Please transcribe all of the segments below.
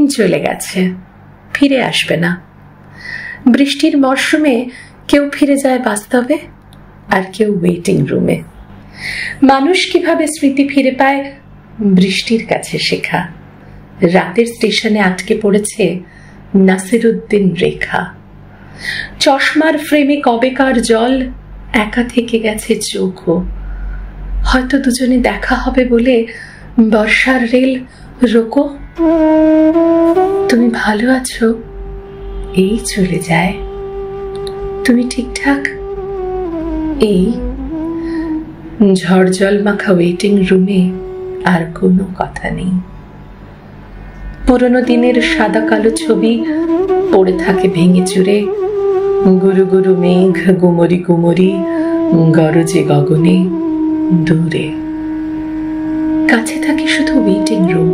চলে গেছে, ফিরে আসবে না। বৃষ্টির মরশুমে কেউ ফিরে যায় বাস্তবে, আর কেউ ওয়েটিং রুমে। মানুষ কিভাবে স্মৃতি ফিরে পায় বৃষ্টির কাছে শেখা। রাতের স্টেশনে আটকে পড়েছে নাসিরুদ্দিন রেখা। চশমার ফ্রেমে কবেকার জল একা থেকে গেছে চোখও। হয়তো দুজনে দেখা হবে বলে বর্ষার রেল রোকো। তুমি ভালো আছো, এই চলে যায়। তুমি ঠিকঠাক, এই। ঝড় জল মাখা ওয়েটিং রুমে আর কোনো কথা নেই। পুরনো দিনের সাদা কালো ছবি পড়ে থাকে ভেঙে চুরে। গুরু গুরু মেঘ গুমরি গুমরি গরজে গগনে দূরে। কাছে থাকে শুধু ওয়েটিং রুম,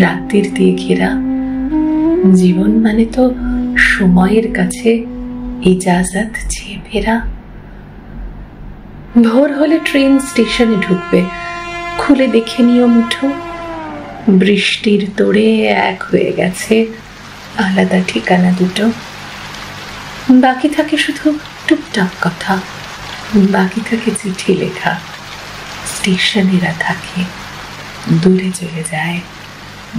রাত্রির দিয়ে ঘেরা। জীবন মানে তো সময়ের কাছে ইজাজত চেয়ে ফেরা। ভোর হলে ট্রেন স্টেশনে ঢুকবে, খুলে দেখে নিও মুঠো। বৃষ্টির তোড়ে এক হয়ে গেছে আলাদা ঠিকানা দুটো। বাকি থাকে শুধু টুকটাক কথা, বাকি থাকে চিঠি লেখা। স্টেশনেরা থাকে, দূরে চলে যায়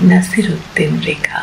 নাসিরুদ্দিন রেখা।